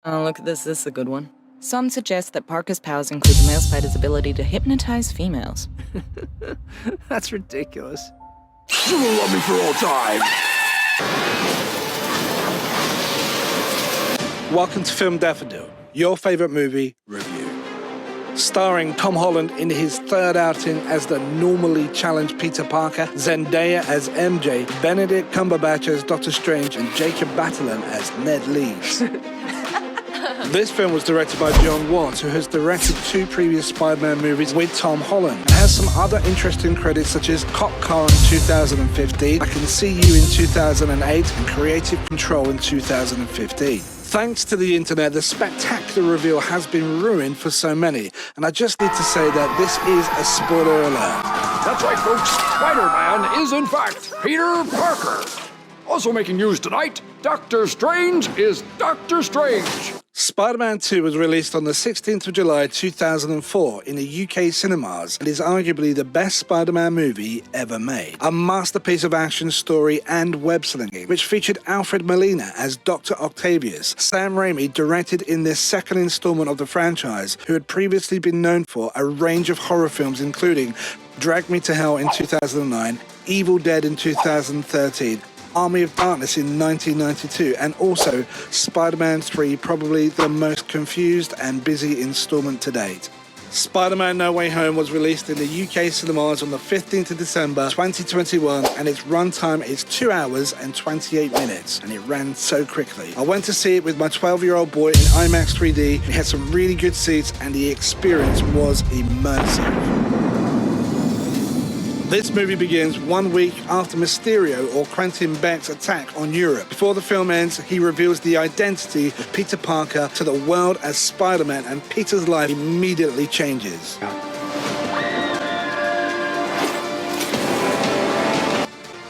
Oh, look at this. This is a good one. Some suggest that Parker's powers include the male spider's ability to hypnotize females. That's ridiculous. You will love me for all time. Welcome to Film Daffodil, your favourite movie review. Starring Tom Holland in his third outing as the normally challenged Peter Parker, Zendaya as MJ, Benedict Cumberbatch as Doctor Strange, and Jacob Batalon as Ned Leeds. This film was directed by Jon Watts, who has directed 2 previous Spider-Man movies with Tom Holland, and has some other interesting credits such as Cop Car in 2015, I Can See You in 2008, and Creative Control in 2015. Thanks to the internet, the spectacular reveal has been ruined for so many, and I just need to say that this is a spoiler alert. That's right, folks. Spider-Man is, in fact, Peter Parker. Also making news tonight, Doctor Strange is Doctor Strange. Spider-Man 2 was released on the 16th of July 2004 in the UK cinemas and is arguably the best Spider-Man movie ever made. A masterpiece of action, story and web slinging, which featured Alfred Molina as Dr. Octavius. Sam Raimi directed in this second installment of the franchise, who had previously been known for a range of horror films including Drag Me to Hell in 2009, Evil Dead in 2013, Army of Darkness in 1992, and also Spider-Man 3, probably the most confused and busy installment to date. Spider-Man No Way Home was released in the UK cinemas on the 15th of December 2021, and its runtime is 2 hours and 28 minutes, and it ran so quickly. I went to see it with my 12-year-old boy in IMAX 3D. It had some really good seats and the experience was immersive. This movie begins 1 week after Mysterio or Quentin Beck's attack on Europe. Before the film ends, he reveals the identity of Peter Parker to the world as Spider-Man, and Peter's life immediately changes.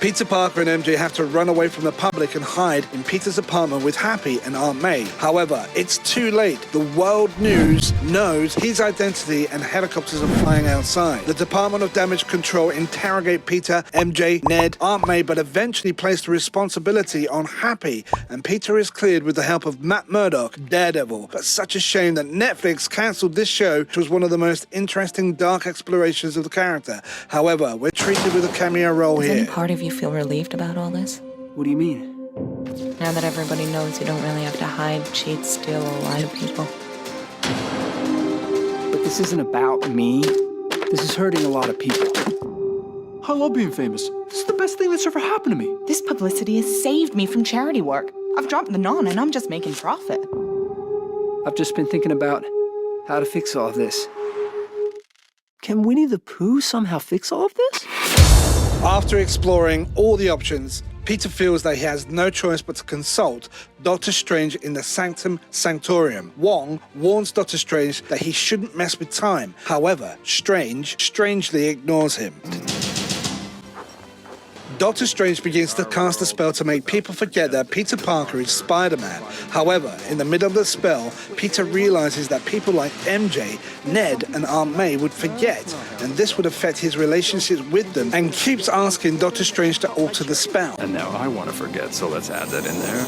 Peter Parker and MJ have to run away from the public and hide in Peter's apartment with Happy and Aunt May. However, it's too late. The world news knows his identity and helicopters are flying outside. The Department of Damage Control interrogate Peter, MJ, Ned, Aunt May, but eventually place the responsibility on Happy, and Peter is cleared with the help of Matt Murdock, Daredevil. But such a shame that Netflix cancelled this show, which was one of the most interesting dark explorations of the character. However, we're treated with a cameo role here. Does any part of you feel relieved about all this? What do you mean? Now that everybody knows you don't really have to hide, cheat, steal, or lie to people. But this isn't about me. This is hurting a lot of people. I love being famous. This is the best thing that's ever happened to me. This publicity has saved me from charity work. I've dropped the non and I'm just making profit. I've just been thinking about how to fix all of this. Can Winnie the Pooh somehow fix all of this? After exploring all the options, Peter feels that he has no choice but to consult Doctor Strange in the Sanctum Sanctorum. Wong warns Doctor Strange that he shouldn't mess with time. However, Strange strangely ignores him. Doctor Strange begins to cast a spell to make people forget that Peter Parker is Spider-Man. However, in the middle of the spell, Peter realizes that people like MJ, Ned, and Aunt May would forget, and this would affect his relationships with them, and keeps asking Doctor Strange to alter the spell. And now I want to forget, so let's add that in there.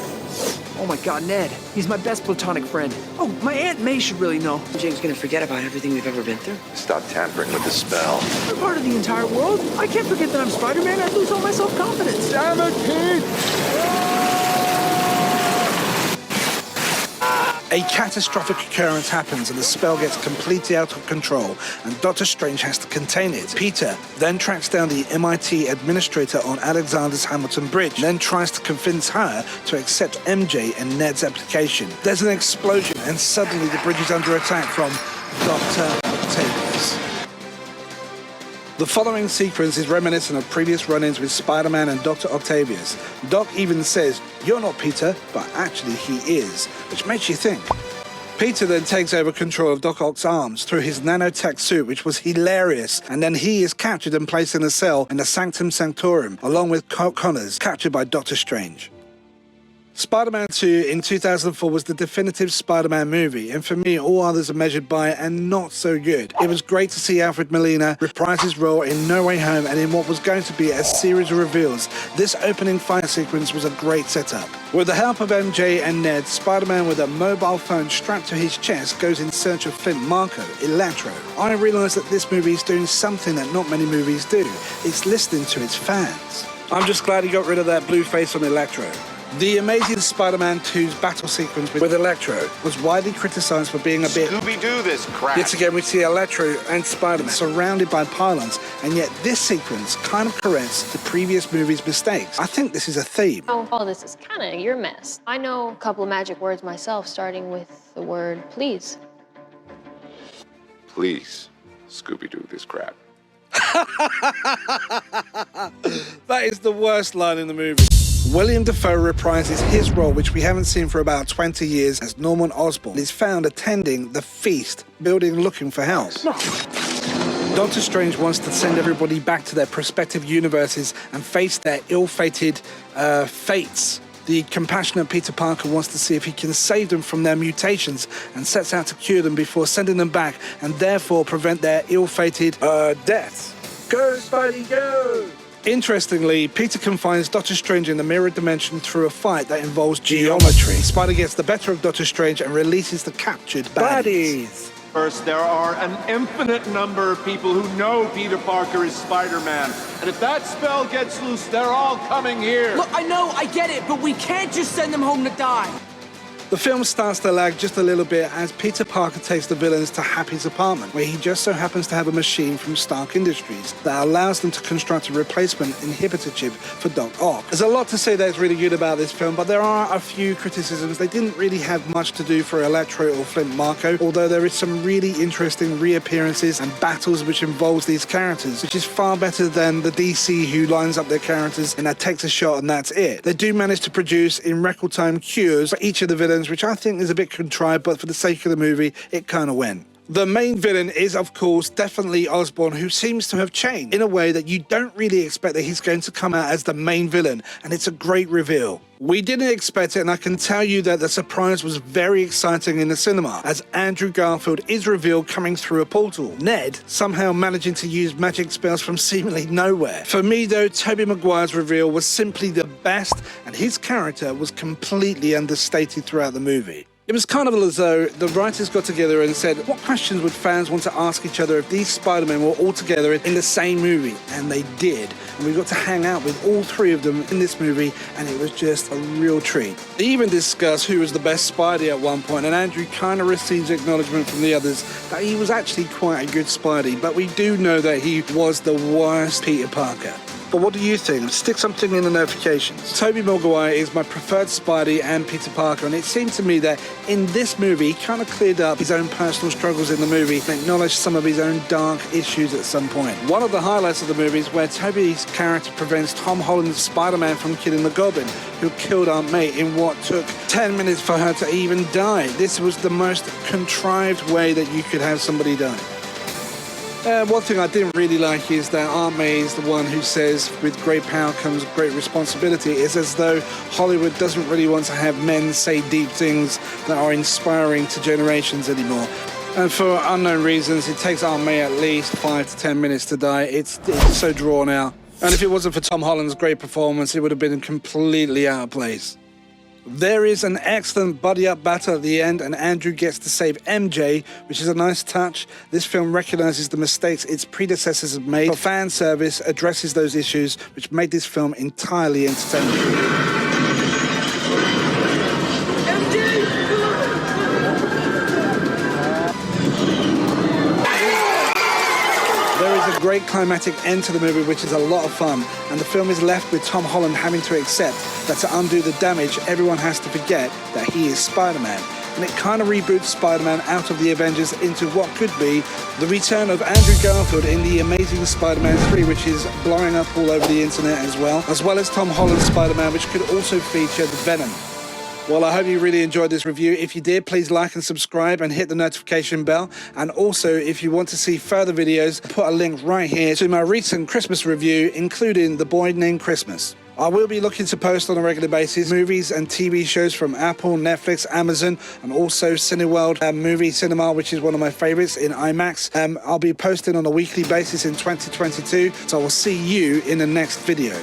Oh my God, Ned. He's my best platonic friend. Oh, my Aunt May should really know. James gonna forget about everything we've ever been through. Stop tampering with the spell. I'm part of the entire world. I can't forget that I'm Spider-Man. I'd lose all my self-confidence. Damn it, Pete! A catastrophic occurrence happens and the spell gets completely out of control, and Doctor Strange has to contain it. Peter then tracks down the MIT administrator on Alexander's Hamilton Bridge, then tries to convince her to accept MJ and Ned's application. There's an explosion and suddenly the bridge is under attack from Dr. Octavius. The following sequence is reminiscent of previous run-ins with Spider-Man and Dr. Octavius. Doc even says, "You're not Peter," but actually he is, which makes you think. Peter then takes over control of Doc Ock's arms through his nanotech suit, which was hilarious, and then he is captured and placed in a cell in the Sanctum Sanctorum, along with Curt Connors, captured by Doctor Strange. Spider-Man 2 in 2004 was the definitive Spider-Man movie, and for me, all others are measured by it and not so good. It was great to see Alfred Molina reprise his role in No Way Home and in what was going to be a series of reveals. This opening fight sequence was a great setup. With the help of MJ and Ned, Spider-Man with a mobile phone strapped to his chest goes in search of Flint, Marko.Elsewhere. I realised that this movie is doing something that not many movies do. It's listening to its fans. I'm just glad he got rid of that blue face on Electro. The Amazing Spider-Man 2's battle sequence with Electro was widely criticised for being a bit Scooby-Doo this crap. Yet again, we see Electro and Spider-Man surrounded by pylons, and yet this sequence kind of corrects the previous movie's mistakes. I think this is a theme. Oh, all this is kind of your mess. I know a couple of magic words myself, starting with the word please. Please, Scooby-Doo this crap. That is the worst line in the movie. William Dafoe reprises his role, which we haven't seen for about 20 years, as Norman Osborn is found attending the F.E.A.S.T building looking for help. Doctor Strange wants to send everybody back to their prospective universes and face their ill-fated fates. The compassionate Peter Parker wants to see if he can save them from their mutations and sets out to cure them before sending them back and therefore prevent their ill-fated deaths. Go, Spidey, go! Interestingly, Peter confines Doctor Strange in the mirror dimension through a fight that involves geometry. Spider gets the better of Doctor Strange and releases the captured baddies. First, there are an infinite number of people who know Peter Parker is Spider-Man. And if that spell gets loose, they're all coming here. Look, I know, I get it, but we can't just send them home to die. The film starts to lag just a little bit as Peter Parker takes the villains to Happy's apartment, where he just so happens to have a machine from Stark Industries that allows them to construct a replacement inhibitor chip for Doc Ock. There's a lot to say that's really good about this film, but there are a few criticisms. They didn't really have much to do for Electro or Flint Marko, although there is some really interesting reappearances and battles which involves these characters, which is far better than the DC who lines up their characters and that takes a shot and that's it. They do manage to produce in record time cures for each of the villains, which I think is a bit contrived, but for the sake of the movie, it kind of went. The main villain is, of course, definitely Osborn, who seems to have changed in a way that you don't really expect that he's going to come out as the main villain, and it's a great reveal. We didn't expect it, and I can tell you that the surprise was very exciting in the cinema, as Andrew Garfield is revealed coming through a portal. Ned somehow managing to use magic spells from seemingly nowhere. For me, though, Tobey Maguire's reveal was simply the best, and his character was completely understated throughout the movie. It was kind of as though the writers got together and said, what questions would fans want to ask each other if these Spider-Men were all together in the same movie? And they did. And we got to hang out with all three of them in this movie, and it was just a real treat. They even discussed who was the best Spidey at one point, and Andrew kind of receives acknowledgement from the others that he was actually quite a good Spidey, but we do know that he was the worst Peter Parker. But what do you think? Stick something in the notifications. Tobey Maguire is my preferred Spidey and Peter Parker, and it seemed to me that in this movie, he kind of cleared up his own personal struggles in the movie and acknowledged some of his own dark issues at some point. One of the highlights of the movie is where Tobey's character prevents Tom Holland's Spider-Man from killing the Goblin, who killed Aunt May in what took 10 minutes for her to even die. This was the most contrived way that you could have somebody die. One thing I didn't really like is that Aunt May is the one who says, with great power comes great responsibility. It's as though Hollywood doesn't really want to have men say deep things that are inspiring to generations anymore. And for unknown reasons, it takes Aunt May at least 5 to 10 minutes to die. It's so drawn out. And if it wasn't for Tom Holland's great performance, it would have been completely out of place. There is an excellent buddy-up battle at the end, and Andrew gets to save MJ, which is a nice touch. This film recognises the mistakes its predecessors have made. For fan service, addresses those issues, which made this film entirely entertaining. Great climatic end to the movie, which is a lot of fun, and the film is left with Tom Holland having to accept that to undo the damage, everyone has to forget that he is Spider-Man. And it kind of reboots Spider-Man out of the Avengers into what could be the return of Andrew Garfield in The Amazing Spider-Man 3, which is blowing up all over the internet as well as Tom Holland's Spider-Man, which could also feature the Venom. Well, I hope you really enjoyed this review. If you did, please like and subscribe and hit the notification bell. And also, if you want to see further videos, put a link right here to my recent Christmas review, including The Boy Named Christmas. I will be looking to post on a regular basis movies and TV shows from Apple, Netflix, Amazon, and also Cineworld Movie Cinema, which is one of my favorites in IMAX. I'll be posting on a weekly basis in 2022, so I will see you in the next video.